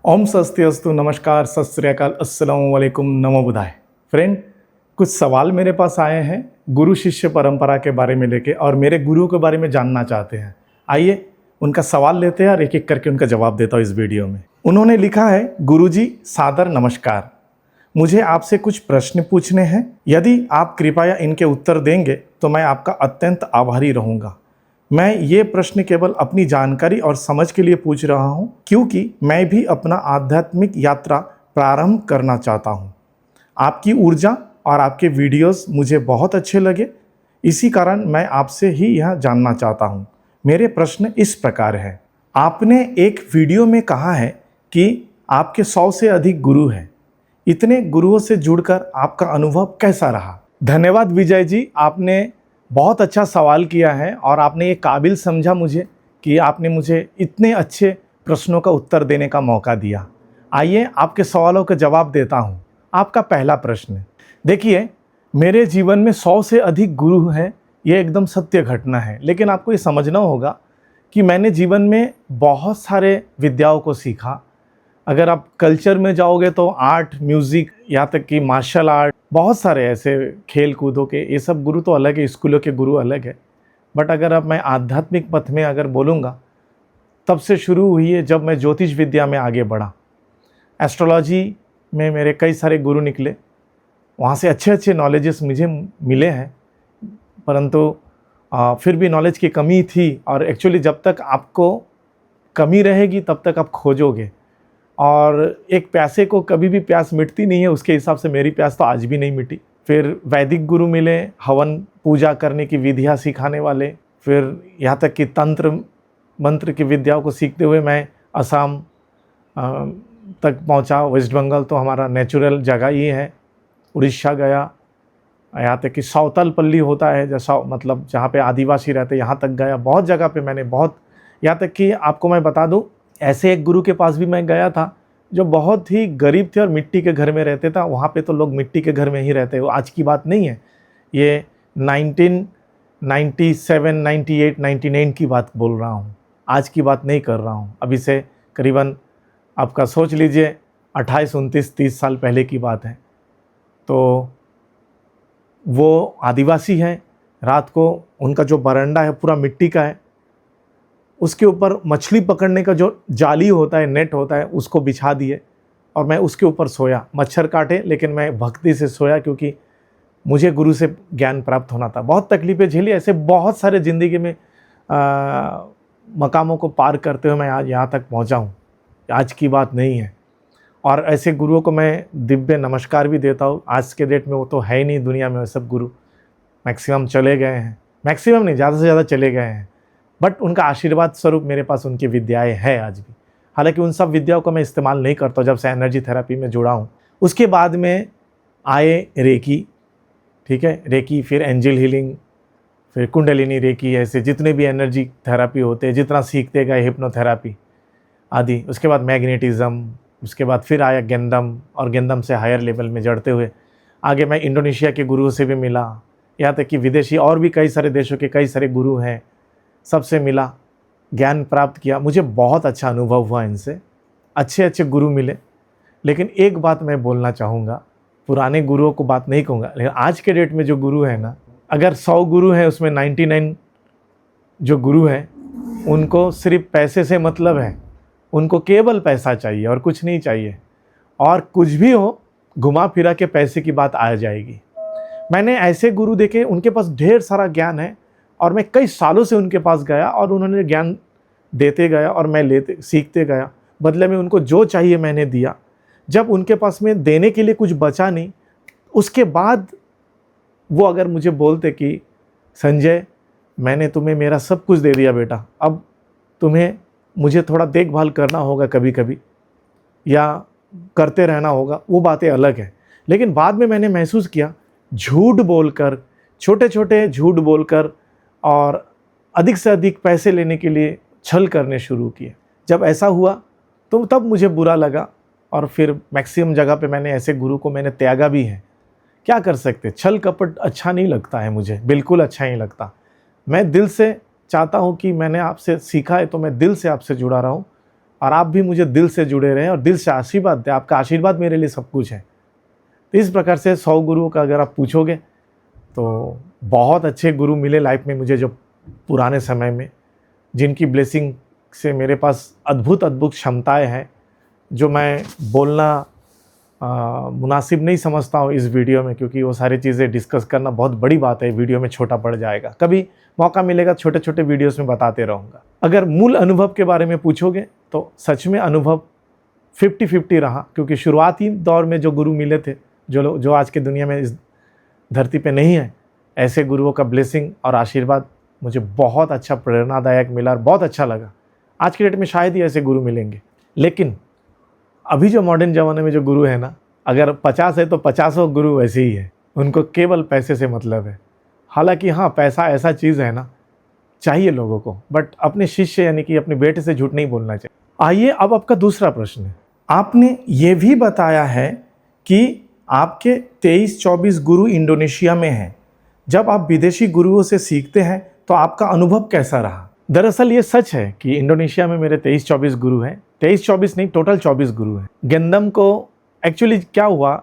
ओम स्वस्ति अस्तु, नमस्कार, सत श्री अकाल, अस्सलाम वालेकुम, नमो बुधाय। फ्रेंड, कुछ सवाल मेरे पास आए हैं गुरु शिष्य परंपरा के बारे में लेके और मेरे गुरु के बारे में जानना चाहते हैं। आइए उनका सवाल लेते हैं और एक एक करके उनका जवाब देता हूँ इस वीडियो में। उन्होंने लिखा है, गुरुजी सादर नमस्कार, मुझे आपसे कुछ प्रश्न पूछने हैं। यदि आप कृपया इनके उत्तर देंगे तो मैं आपका अत्यंत आभारी रहूँगा। मैं ये प्रश्न केवल अपनी जानकारी और समझ के लिए पूछ रहा हूँ, क्योंकि मैं भी अपना आध्यात्मिक यात्रा प्रारंभ करना चाहता हूँ। आपकी ऊर्जा और आपके वीडियोस मुझे बहुत अच्छे लगे, इसी कारण मैं आपसे ही यह जानना चाहता हूँ। मेरे प्रश्न इस प्रकार है। आपने एक वीडियो में कहा है कि आपके 100 से अधिक गुरु हैं। इतने गुरुओं से जुड़कर आपका अनुभव कैसा रहा? धन्यवाद विजय जी, आपने बहुत अच्छा सवाल किया है और आपने ये काबिल समझा मुझे कि आपने मुझे इतने अच्छे प्रश्नों का उत्तर देने का मौका दिया। आइए आपके सवालों का जवाब देता हूँ। आपका पहला प्रश्न, देखिए, मेरे जीवन में 100 से अधिक गुरु हैं, ये एकदम सत्य घटना है। लेकिन आपको ये समझना होगा कि मैंने जीवन में बहुत सारे विद्याओं को सीखा। अगर आप कल्चर में जाओगे तो आर्ट, म्यूज़िक, यहाँ तक कि मार्शल आर्ट, बहुत सारे ऐसे खेल कूदों के, ये सब गुरु तो अलग है, स्कूलों के गुरु अलग है। बट अगर अब मैं आध्यात्मिक पथ में अगर बोलूँगा, तब से शुरू हुई है जब मैं ज्योतिष विद्या में आगे बढ़ा। एस्ट्रोलॉजी में मेरे कई सारे गुरु निकले, वहाँ से अच्छे अच्छे नॉलेजेस मुझे मिले हैं, परंतु फिर भी नॉलेज की कमी थी। और एक्चुअली जब तक आपको कमी रहेगी तब तक आप खोजोगे, और एक प्यासे को कभी भी प्यास मिटती नहीं है। उसके हिसाब से मेरी प्यास तो आज भी नहीं मिटी। फिर वैदिक गुरु मिले, हवन पूजा करने की विधियाँ सिखाने वाले। फिर यहाँ तक कि तंत्र मंत्र की विद्याओं को सीखते हुए मैं असम तक पहुँचा। वेस्ट बंगाल तो हमारा नेचुरल जगह ही है। उड़ीसा गया, यहाँ तक कि सौतलपल्ली होता है जैसा, मतलब जहाँ पे आदिवासी रहते, यहाँ तक गया। बहुत जगह पे मैंने बहुत, यहाँ तक कि आपको मैं बता दूँ, ऐसे एक गुरु के पास भी मैं गया था जो बहुत ही गरीब थे और मिट्टी के घर में रहते था। वहाँ पे तो लोग मिट्टी के घर में ही रहते हैं। वो आज की बात नहीं है, ये 1997, 98, 99 की बात बोल रहा हूँ, आज की बात नहीं कर रहा हूँ। अभी से करीबन आपका सोच लीजिए 28, 29, 30 साल पहले की बात है। तो वो आदिवासी हैं। रात को उनका जो बरंडा है पूरा मिट्टी का है, उसके ऊपर मछली पकड़ने का जो जाली होता है, नेट होता है, उसको बिछा दिए और मैं उसके ऊपर सोया। मच्छर काटे, लेकिन मैं भक्ति से सोया, क्योंकि मुझे गुरु से ज्ञान प्राप्त होना था। बहुत तकलीफ़ें झेली, ऐसे बहुत सारे ज़िंदगी में मकामों को पार करते हुए मैं आज यहाँ तक पहुँचा हूँ। आज की बात नहीं है। और ऐसे गुरुओं को मैं दिव्य नमस्कार भी देता हूँ। आज के डेट में वो तो है ही नहीं दुनिया में, वो सब गुरु मैक्सिमम चले गए हैं। मैक्सिमम नहीं, ज़्यादा से ज़्यादा चले गए हैं। बट उनका आशीर्वाद स्वरूप मेरे पास उनकी विद्याएं हैं आज भी। हालांकि उन सब विद्याओं को मैं इस्तेमाल नहीं करता जब से एनर्जी थेरेपी में जुड़ा हूँ। उसके बाद में आए रेकी, ठीक है, रेकी, फिर एंजल हीलिंग, फिर कुंडलिनी रेकी, ऐसे जितने भी एनर्जी थेरेपी होते हैं, जितना सीखते गए, हिप्नोथेरेपी आदि। उसके बाद मैग्नेटिज़म, उसके बाद फिर आया गेंदम, और गेंदम से हायर लेवल में जड़ते हुए आगे मैं इंडोनेशिया के गुरुओं से भी मिला। यहाँ तक कि विदेशी और भी कई सारे देशों के कई सारे गुरु हैं, सबसे मिला, ज्ञान प्राप्त किया। मुझे बहुत अच्छा अनुभव हुआ इनसे, अच्छे अच्छे गुरु मिले। लेकिन एक बात मैं बोलना चाहूँगा, पुराने गुरुओं को बात नहीं कहूँगा, लेकिन आज के डेट में जो गुरु है ना, अगर 100 गुरु हैं उसमें 99 जो गुरु हैं उनको सिर्फ पैसे से मतलब है। उनको केवल पैसा चाहिए और कुछ नहीं चाहिए, और कुछ भी हो घुमा फिरा के पैसे की बात आ जाएगी। मैंने ऐसे गुरु देखे, उनके पास ढेर सारा ज्ञान है और मैं कई सालों से उनके पास गया और उन्होंने ज्ञान देते गया और मैं सीखते गया। बदले में उनको जो चाहिए मैंने दिया। जब उनके पास में देने के लिए कुछ बचा नहीं, उसके बाद वो अगर मुझे बोलते कि संजय, मैंने तुम्हें मेरा सब कुछ दे दिया बेटा, अब तुम्हें मुझे थोड़ा देखभाल करना होगा कभी कभी, या करते रहना होगा, वो बातें अलग है। लेकिन बाद में मैंने महसूस किया, झूठ बोलकर, छोटे छोटे झूठ बोलकर और अधिक से अधिक पैसे लेने के लिए छल करने शुरू किए। जब ऐसा हुआ तो तब मुझे बुरा लगा, और फिर मैक्सिमम जगह पे मैंने ऐसे गुरु को मैंने त्यागा भी है। क्या कर सकते, छल कपट अच्छा नहीं लगता है मुझे, बिल्कुल अच्छा नहीं लगता। मैं दिल से चाहता हूँ कि मैंने आपसे सीखा है तो मैं दिल से आपसे जुड़ा रहा हूँ। और आप भी मुझे दिल से जुड़े रहें और दिल से आशीर्वाद दें। आपका आशीर्वाद मेरे लिए सब कुछ है। तो इस प्रकार से 100 गुरुओं का अगर आप पूछोगे तो बहुत अच्छे गुरु मिले लाइफ में मुझे, जो पुराने समय में, जिनकी ब्लेसिंग से मेरे पास अद्भुत अद्भुत क्षमताएं हैं जो मैं बोलना मुनासिब नहीं समझता हूँ इस वीडियो में, क्योंकि वो सारी चीज़ें डिस्कस करना बहुत बड़ी बात है, वीडियो में छोटा पड़ जाएगा। कभी मौका मिलेगा छोटे छोटे वीडियोस में बताते रहूँगा। अगर मूल अनुभव के बारे में पूछोगे तो सच में अनुभव 50-50 रहा, क्योंकि शुरुआती दौर में जो गुरु मिले थे, जो आज की दुनिया में इस धरती पे नहीं है, ऐसे गुरुओं का ब्लेसिंग और आशीर्वाद मुझे बहुत अच्छा प्रेरणादायक मिला और बहुत अच्छा लगा। आज के डेट में शायद ही ऐसे गुरु मिलेंगे, लेकिन अभी जो मॉडर्न ज़माने में जो गुरु है ना, अगर 50 है तो 50 गुरु वैसे ही है, उनको केवल पैसे से मतलब है। हालांकि हाँ, पैसा ऐसा चीज़ है ना, चाहिए लोगों को, बट अपने शिष्य यानी कि अपने बेटे से झूठ नहीं बोलना चाहिए। आइए अब आपका दूसरा प्रश्न है। आपने ये भी बताया है कि आपके 23-24 गुरु इंडोनेशिया में हैं। जब आप विदेशी गुरुओं से सीखते हैं तो आपका अनुभव कैसा रहा? दरअसल ये सच है कि इंडोनेशिया में मेरे 23-24 गुरु हैं। 23-24 नहीं, टोटल 24 गुरु हैं। गेंदम को एक्चुअली क्या हुआ,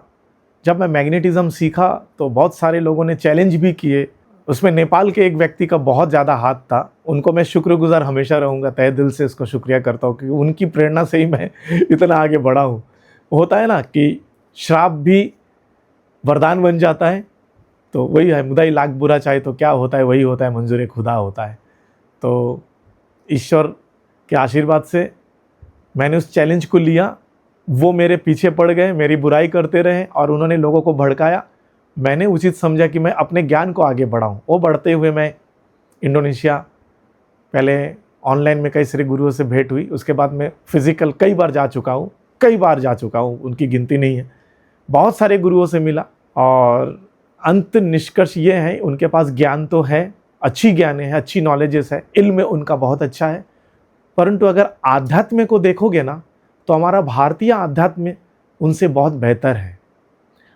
जब मैं मैग्नेटिज्म सीखा तो बहुत सारे लोगों ने चैलेंज भी किए। उसमें नेपाल के एक व्यक्ति का बहुत ज़्यादा हाथ था। उनको मैं शुक्रगुजार हमेशा रहूँगा, तहे दिल से उसको शुक्रिया करता हूँ, क्योंकि उनकी प्रेरणा से ही मैं इतना आगे बढ़ा हूँ। होता है ना कि श्राप भी वरदान बन जाता है, तो वही है, मुदाई लाख बुरा चाहे तो क्या होता है, वही होता है, मंजूर खुदा होता है। तो ईश्वर के आशीर्वाद से मैंने उस चैलेंज को लिया। वो मेरे पीछे पड़ गए, मेरी बुराई करते रहे और उन्होंने लोगों को भड़काया। मैंने उचित समझा कि मैं अपने ज्ञान को आगे बढ़ाऊं। वो बढ़ते हुए मैं इंडोनेशिया, पहले ऑनलाइन में कई सारे गुरुओं से भेंट हुई, उसके बाद मैं फिज़िकल कई बार जा चुका हूँ, उनकी गिनती नहीं है। बहुत सारे गुरुओं से मिला और अंत निष्कर्ष ये है, उनके पास ज्ञान तो है, अच्छी ज्ञान है, अच्छी नॉलेजेस है, इल्म उनका बहुत अच्छा है, परंतु अगर आध्यात्म को देखोगे ना तो हमारा भारतीय आध्यात्म उनसे बहुत बेहतर है।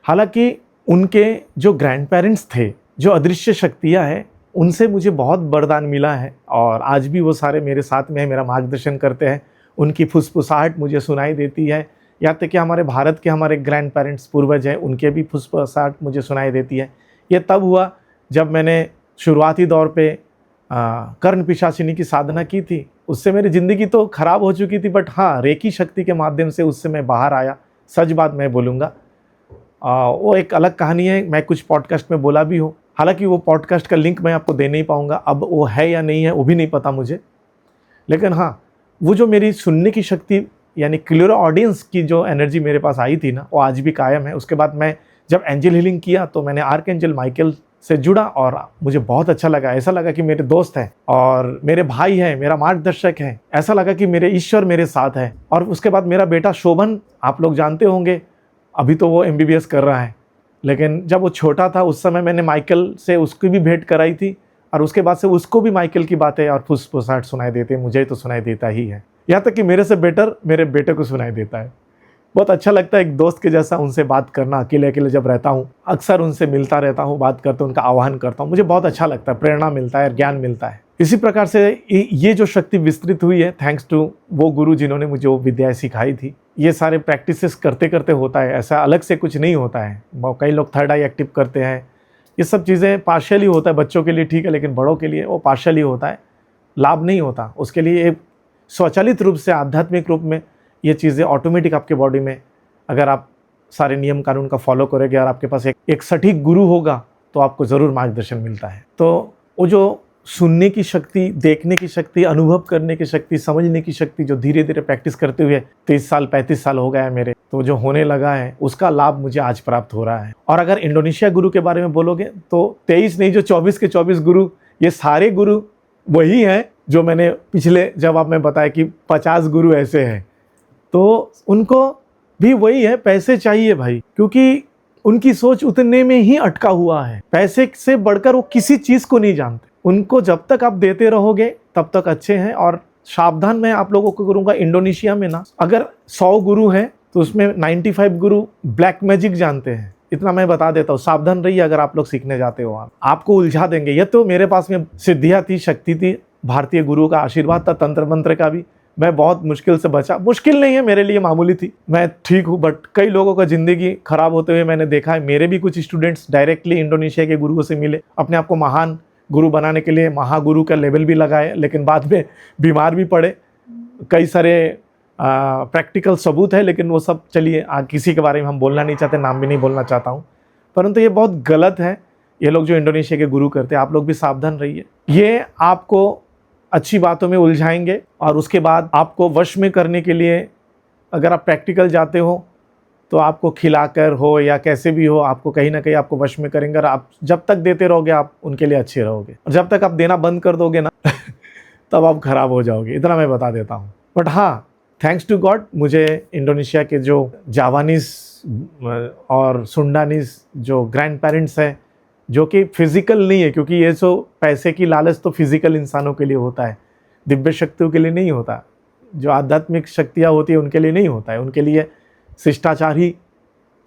हालांकि उनके जो ग्रैंड पेरेंट्स थे, जो अदृश्य शक्तियाँ हैं, उनसे मुझे बहुत वरदान मिला है और आज भी वो सारे मेरे साथ में है, मेरा मार्गदर्शन करते हैं। उनकी फुसफुसाहट मुझे सुनाई देती है। यहाँ तक कि हमारे भारत के हमारे ग्रैंड पेरेंट्स पूर्वज हैं, उनके भी फुसफुसाहट मुझे सुनाई देती है। ये तब हुआ जब मैंने शुरुआती दौर पे कर्ण पिशाचिनी की साधना की थी। उससे मेरी ज़िंदगी तो ख़राब हो चुकी थी, बट हाँ, रेकी शक्ति के माध्यम से उससे मैं बाहर आया। सच बात मैं बोलूँगा, वो एक अलग कहानी है, मैं कुछ पॉडकास्ट में बोला भी हूँ। हालांकि वो पॉडकास्ट का लिंक मैं आपको दे नहीं पाऊँगा, अब वो है या नहीं है वो भी नहीं पता मुझे। लेकिन हाँ, वो जो मेरी सुनने की शक्ति यानी क्लियर ऑडियंस की जो एनर्जी मेरे पास आई थी ना, वो आज भी कायम है। उसके बाद मैं जब एंजल हीलिंग किया तो मैंने आर्कएंजल माइकल से जुड़ा और मुझे बहुत अच्छा लगा। ऐसा लगा कि मेरे दोस्त हैं और मेरे भाई हैं, मेरा मार्गदर्शक है। ऐसा लगा कि मेरे ईश्वर मेरे साथ है। और उसके बाद मेरा बेटा शोभन, आप लोग जानते होंगे, अभी तो वो MBBS कर रहा है, लेकिन जब वो छोटा था उस समय मैंने माइकल से उसकी भी भेंट कराई थी और उसके बाद से उसको भी माइकल की बातें और फुसफुसाहट सुनाई देती है। मुझे तो सुनाई देता ही है, यहाँ तक कि मेरे से बेटर मेरे बेटे को सुनाई देता है। बहुत अच्छा लगता है एक दोस्त के जैसा उनसे बात करना। अकेले अकेले जब रहता हूँ, अक्सर उनसे मिलता रहता हूँ, बात करता हूँ, उनका आह्वान करता हूँ, मुझे बहुत अच्छा लगता है, प्रेरणा मिलता है, ज्ञान मिलता है। इसी प्रकार से ये जो शक्ति विस्तृत हुई है थैंक्स टू वो गुरु जिन्होंने मुझे वो विद्याएं सिखाई थी। ये सारे प्रैक्टिसेस करते करते होता है, ऐसा अलग से कुछ नहीं होता है। कई लोग थर्ड आई एक्टिव करते हैं, ये सब चीज़ें पार्शियली होता है, बच्चों के लिए ठीक है, लेकिन बड़ों के लिए वो पार्शियली होता है, लाभ नहीं होता। उसके लिए एक स्वचालित रूप से आध्यात्मिक रूप में ये चीज़ें ऑटोमेटिक आपके बॉडी में, अगर आप सारे नियम कानून का फॉलो करोगे और आपके पास एक सटीक गुरु होगा तो आपको ज़रूर मार्गदर्शन मिलता है। तो वो जो सुनने की शक्ति, देखने की शक्ति, अनुभव करने की शक्ति, समझने की शक्ति जो धीरे धीरे प्रैक्टिस करते हुए 30 साल 35 साल हो गया है मेरे, तो जो होने लगा है उसका लाभ मुझे आज प्राप्त हो रहा है। और अगर इंडोनेशिया गुरु के बारे में बोलोगे तो 23 नहीं, जो 24 के 24 गुरु, ये सारे गुरु वही हैं जो मैंने पिछले जब आप मैं बताया कि 50 गुरु ऐसे हैं, तो उनको भी वही है, पैसे चाहिए भाई, क्योंकि उनकी सोच उतने में ही अटका हुआ है। पैसे से बढ़कर वो किसी चीज़ को नहीं जानते। उनको जब तक आप देते रहोगे तब तक अच्छे हैं। और सावधान मैं आप लोगों को करूँगा, इंडोनेशिया में ना अगर 100 गुरु हैं तो उसमें 95 गुरु ब्लैक मैजिक जानते हैं। इतना मैं बता देता हूँ, सावधान रहिए अगर आप लोग सीखने जाते हो, आपको उलझा देंगे। ये तो मेरे पास में सिद्धियाँ थी, शक्ति थी, भारतीय गुरुओं का आशीर्वाद था, तंत्र मंत्र का भी, मैं बहुत मुश्किल से बचा। मुश्किल नहीं है, मेरे लिए मामूली थी, मैं ठीक हूँ, बट कई लोगों का ज़िंदगी ख़राब होते हुए मैंने देखा है। मेरे भी कुछ स्टूडेंट्स डायरेक्टली इंडोनेशिया के गुरुओं से मिले, अपने आप को महान गुरु बनाने के लिए महागुरु का लेवल भी लगाए, लेकिन बाद में बीमार भी पड़े। कई सारे प्रैक्टिकल सबूत है, लेकिन वो सब चलिए किसी के बारे में हम बोलना नहीं चाहते, नाम भी नहीं बोलना चाहता हूँ। परंतु ये बहुत गलत है, ये लोग जो इंडोनेशिया के गुरु करते हैं। आप लोग भी सावधान रहिए, ये आपको अच्छी बातों में उलझाएंगे और उसके बाद आपको वश में करने के लिए अगर आप प्रैक्टिकल जाते हो तो आपको खिलाकर हो या कैसे भी हो, आपको कहीं ना कहीं आपको वश में करेंगे। और आप जब तक देते रहोगे आप उनके लिए अच्छे रहोगे, और जब तक आप देना बंद कर दोगे ना तब आप ख़राब हो जाओगे, इतना मैं बता देता हूँ। बट हाँ, थैंक्स टू गॉड, मुझे इंडोनेशिया के जो जावानीज़ और सुंडानीज़ जो ग्रैंड पेरेंट्स हैं, जो कि फिज़िकल नहीं है, क्योंकि ये जो पैसे की लालच तो फिज़िकल इंसानों के लिए होता है, दिव्य शक्तियों के लिए नहीं होता। जो आध्यात्मिक शक्तियाँ होती है उनके लिए नहीं होता है, उनके लिए शिष्टाचार ही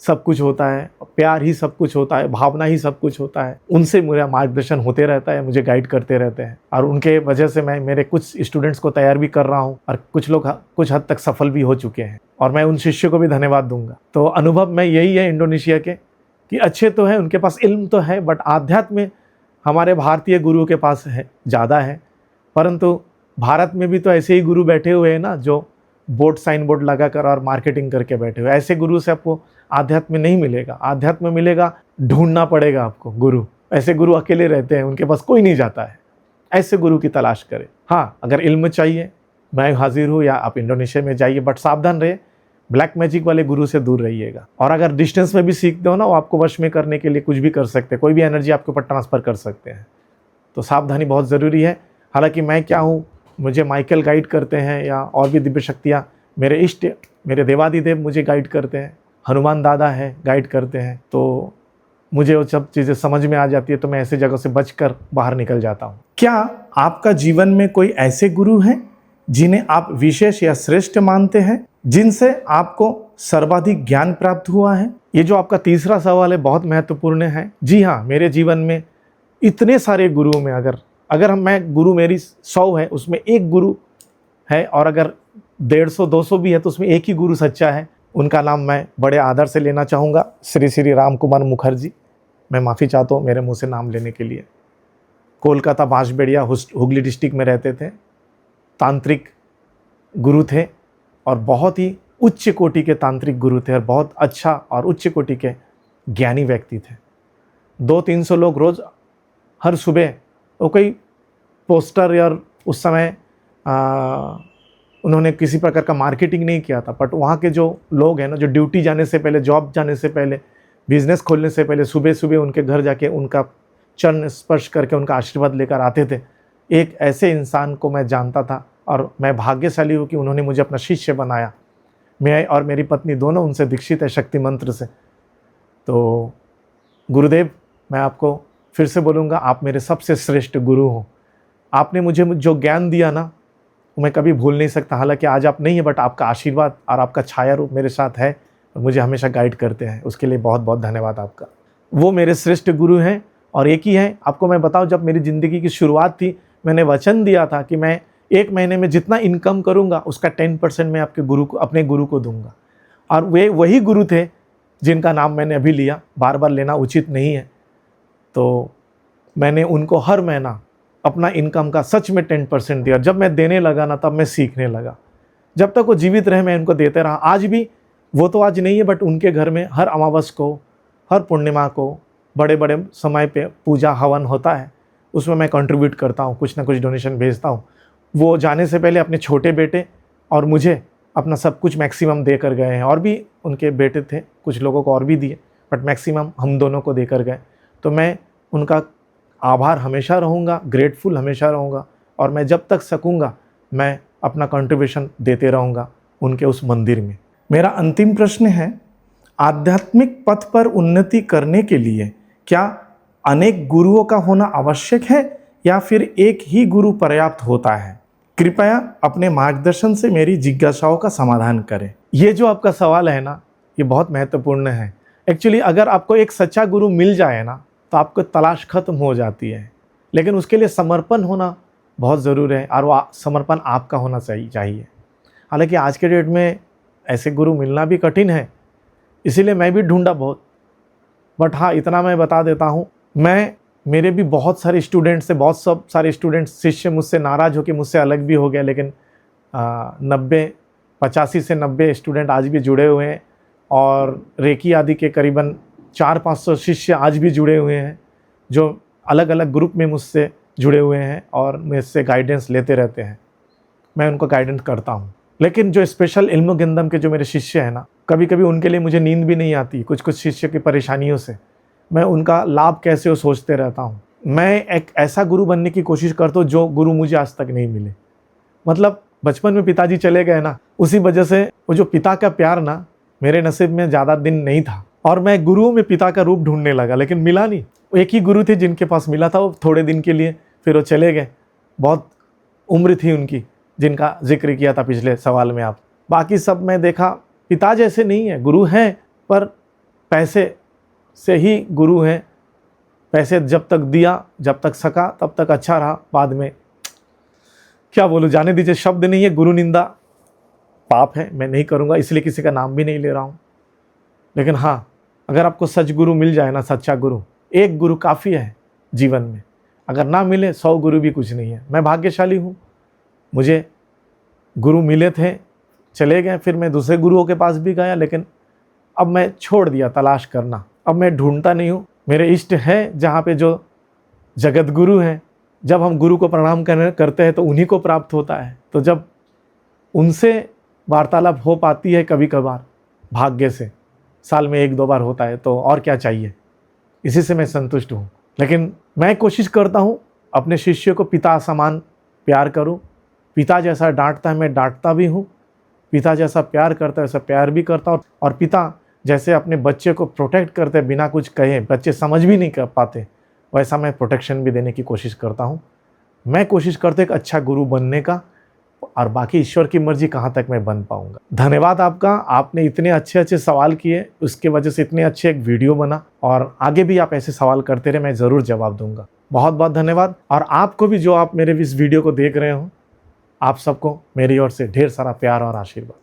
सब कुछ होता है, प्यार ही सब कुछ होता है, भावना ही सब कुछ होता है। उनसे मेरा मार्गदर्शन होते रहता है, मुझे गाइड करते रहते हैं, और उनके वजह से मैं मेरे कुछ स्टूडेंट्स को तैयार भी कर रहा हूँ, और कुछ लोग कुछ हद तक सफल भी हो चुके हैं, और मैं उन शिष्यों को भी धन्यवाद दूंगा। तो अनुभव में यही है इंडोनेशिया के, कि अच्छे तो हैं, उनके पास इल्म तो है, बट आध्यात्म में हमारे भारतीय गुरुओं के पास है ज़्यादा है। परंतु भारत में भी तो ऐसे ही गुरु बैठे हुए हैं ना, जो बोर्ड साइन बोर्ड लगा कर और मार्केटिंग करके बैठे हुए। ऐसे गुरु से आपको आध्यात्म में नहीं मिलेगा, आध्यात्म में मिलेगा, ढूंढना पड़ेगा आपको गुरु। ऐसे गुरु अकेले रहते हैं, उनके पास कोई नहीं जाता है, ऐसे गुरु की तलाश करें। हाँ, अगर इल्म चाहिए मैं हाजिर हूँ, या आप इंडोनेशिया में जाइए, बट सावधान रहे, ब्लैक मैजिक वाले गुरु से दूर रहिएगा। और अगर डिस्टेंस में भी सीखते हो ना, वो आपको वश में करने के लिए कुछ भी कर सकते हैं, कोई भी एनर्जी आपके ऊपर ट्रांसफ़र कर सकते हैं। तो सावधानी बहुत ज़रूरी है। हालांकि मैं क्या हूँ, मुझे माइकल गाइड करते हैं, या और भी दिव्य शक्तियाँ, मेरे इष्ट, मेरे देवादिदेव मुझे गाइड करते हैं, हनुमान दादा है गाइड करते हैं। तो मुझे वो सब चीज़ें समझ में आ जाती है, तो मैं ऐसे जगह से बचकर बाहर निकल जाता हूँ। क्या आपका जीवन में कोई ऐसे गुरु हैं जिन्हें आप विशेष या श्रेष्ठ मानते हैं, जिनसे आपको सर्वाधिक ज्ञान प्राप्त हुआ है? ये जो आपका तीसरा सवाल है बहुत महत्वपूर्ण है। जी हाँ, मेरे जीवन में इतने सारे गुरुओं में अगर मैं गुरु मेरी 100 है, उसमें एक गुरु है, और अगर 150-200 भी है तो उसमें एक ही गुरु सच्चा है। उनका नाम मैं बड़े आदर से लेना चाहूँगा, श्री राम कुमार मुखर्जी। मैं माफ़ी चाहता हूँ मेरे मुँह से नाम लेने के लिए। कोलकाता बांसबेड़िया हुगली डिस्ट्रिक्ट में रहते थे, तांत्रिक गुरु थे, और बहुत ही उच्च कोटि के तांत्रिक गुरु थे, और बहुत अच्छा और उच्च कोटि के ज्ञानी व्यक्ति थे। 200-300 लोग रोज़ हर सुबह, वो कोई पोस्टर या उस समय उन्होंने किसी प्रकार का मार्केटिंग नहीं किया था, बट वहाँ के जो लोग हैं ना, जो ड्यूटी जाने से पहले, जॉब जाने से पहले, बिजनेस खोलने से पहले सुबह सुबह उनके घर जाके उनका चरण स्पर्श करके उनका आशीर्वाद लेकर आते थे। एक ऐसे इंसान को मैं जानता था, और मैं भाग्यशाली हूँ कि उन्होंने मुझे अपना शिष्य बनाया। मैं और मेरी पत्नी दोनों उनसे दीक्षित है, शक्ति मंत्र से। तो गुरुदेव, मैं आपको फिर से बोलूँगा, आप मेरे सबसे श्रेष्ठ गुरु हो। आपने मुझे जो ज्ञान दिया ना, मैं कभी भूल नहीं सकता। हालांकि आज आप नहीं है, बट आपका आशीर्वाद और आपका छाया रूप मेरे साथ है, और मुझे हमेशा गाइड करते हैं। उसके लिए बहुत बहुत धन्यवाद आपका। वो मेरे श्रेष्ठ गुरु हैं, और एक ही है। आपको मैं बताऊं, जब मेरी ज़िंदगी की शुरुआत थी, मैंने वचन दिया था कि मैं 1 महीने में जितना इनकम करूंगा उसका 10% मैं अपने गुरु को दूंगा। और वे वही गुरु थे जिनका नाम मैंने अभी लिया, बार बार लेना उचित नहीं है। तो मैंने उनको हर महीना अपना इनकम का सच में 10% दिया। जब मैं देने लगा ना, तब मैं सीखने लगा। जब तक वो जीवित रहे मैं उनको देते रहा। आज भी, वो तो आज नहीं है, बट उनके घर में हर अमावस को, हर पूर्णिमा को, बड़े बड़े समय पे पूजा हवन होता है, उसमें मैं कंट्रीब्यूट करता हूँ, कुछ ना कुछ डोनेशन भेजता हूँ। वो जाने से पहले अपने छोटे बेटे और मुझे अपना सब कुछ मैक्सिमम दे कर गए हैं, और भी उनके बेटे थे, कुछ लोगों को और भी दिए, बट मैक्सिमम हम दोनों को देकर गए। तो मैं उनका आभार हमेशा रहूँगा, ग्रेटफुल हमेशा रहूँगा, और मैं जब तक सकूँगा मैं अपना कंट्रीब्यूशन देते रहूँगा उनके उस मंदिर में। मेरा अंतिम प्रश्न है, आध्यात्मिक पथ पर उन्नति करने के लिए क्या अनेक गुरुओं का होना आवश्यक है, या फिर एक ही गुरु पर्याप्त होता है? कृपया अपने मार्गदर्शन से मेरी जिज्ञासाओं का समाधान करें। ये जो आपका सवाल है ना, ये बहुत महत्वपूर्ण है। एक्चुअली अगर आपको एक सच्चा गुरु मिल जाए ना, तो आपको तलाश खत्म हो जाती है, लेकिन उसके लिए समर्पण होना बहुत ज़रूरी है, और वो समर्पण आपका होना चाहिए। हालांकि आज के डेट में ऐसे गुरु मिलना भी कठिन है, इसीलिए मैं भी ढूंढा बहुत। बट हाँ, इतना मैं बता देता हूँ, मेरे भी बहुत सारे स्टूडेंट्स से, बहुत सब सारे स्टूडेंट्स शिष्य मुझसे नाराज़ होकर मुझसे अलग भी हो गया, लेकिन 85 से 90 स्टूडेंट आज भी जुड़े हुए हैं, और रेकी आदि के करीबन 400-500 शिष्य आज भी जुड़े हुए हैं, जो अलग अलग ग्रुप में मुझसे जुड़े हुए हैं और मुझसे गाइडेंस लेते रहते हैं। मैं उनको गाइडेंस करता हूँ। लेकिन जो स्पेशल इल्म गिंदम के जो मेरे शिष्य हैं ना, कभी कभी उनके लिए मुझे नींद भी नहीं आती, कुछ कुछ शिष्य की परेशानियों से मैं उनका लाभ कैसे हो सोचते रहता हूँ। मैं एक ऐसा गुरु बनने की कोशिश करता हूँ जो गुरु मुझे आज तक नहीं मिले। मतलब बचपन में पिताजी चले गए ना, उसी वजह से वो जो पिता का प्यार ना मेरे नसीब में ज़्यादा दिन नहीं था, और मैं गुरुओं में पिता का रूप ढूंढने लगा, लेकिन मिला नहीं। एक ही गुरु थे जिनके पास मिला था, वो थोड़े दिन के लिए, फिर वो चले गए। बहुत उम्र थी उनकी, जिनका जिक्र किया था पिछले सवाल में आप। बाकी सब मैं देखा पिता जैसे नहीं है, गुरु हैं पर पैसे से ही गुरु हैं। पैसे जब तक दिया, जब तक सका तब तक अच्छा रहा, बाद में क्या बोलूँ, जाने दीजिए, शब्द नहीं है। गुरु निंदा पाप है, मैं नहीं करूँगा, इसलिए किसी का नाम भी नहीं ले रहा हूँ। लेकिन हाँ, अगर आपको सच गुरु मिल जाए ना, सच्चा गुरु, एक गुरु काफ़ी है जीवन में। अगर ना मिले 100 गुरु भी कुछ नहीं है। मैं भाग्यशाली हूँ, मुझे गुरु मिले थे, चले गए, फिर मैं दूसरे गुरुओं के पास भी गया, लेकिन अब मैं छोड़ दिया तलाश करना। अब मैं ढूंढता नहीं हूँ। मेरे इष्ट हैं जहाँ पे जो जगत गुरु हैं, जब हम गुरु को प्रणाम करते हैं तो उन्हीं को प्राप्त होता है। तो जब उनसे वार्तालाप हो पाती है कभी कभार, भाग्य से साल में 1-2 बार होता है, तो और क्या चाहिए, इसी से मैं संतुष्ट हूँ। लेकिन मैं कोशिश करता हूँ अपने शिष्यों को पिता समान प्यार करूँ। पिता जैसा डांटता है मैं डांटता भी हूँ, पिता जैसा प्यार करता है वैसा प्यार भी करता हूँ। और पिता जैसे अपने बच्चे को प्रोटेक्ट करते हैं बिना कुछ कहे, बच्चे समझ भी नहीं कर पाते, वैसा मैं प्रोटेक्शन भी देने की कोशिश करता हूँ। मैं कोशिश करता हूँ एक अच्छा गुरु बनने का, और बाकी ईश्वर की मर्जी कहाँ तक मैं बन पाऊँगा। धन्यवाद आपका, आपने इतने अच्छे अच्छे सवाल किए, उसके वजह से इतने अच्छे एक वीडियो बना, और आगे भी आप ऐसे सवाल करते रहे, मैं ज़रूर जवाब दूंगा। बहुत बहुत धन्यवाद। और आपको भी, जो आप मेरे इस वीडियो को देख रहे हो, आप सबको मेरी ओर से ढेर सारा प्यार और आशीर्वाद।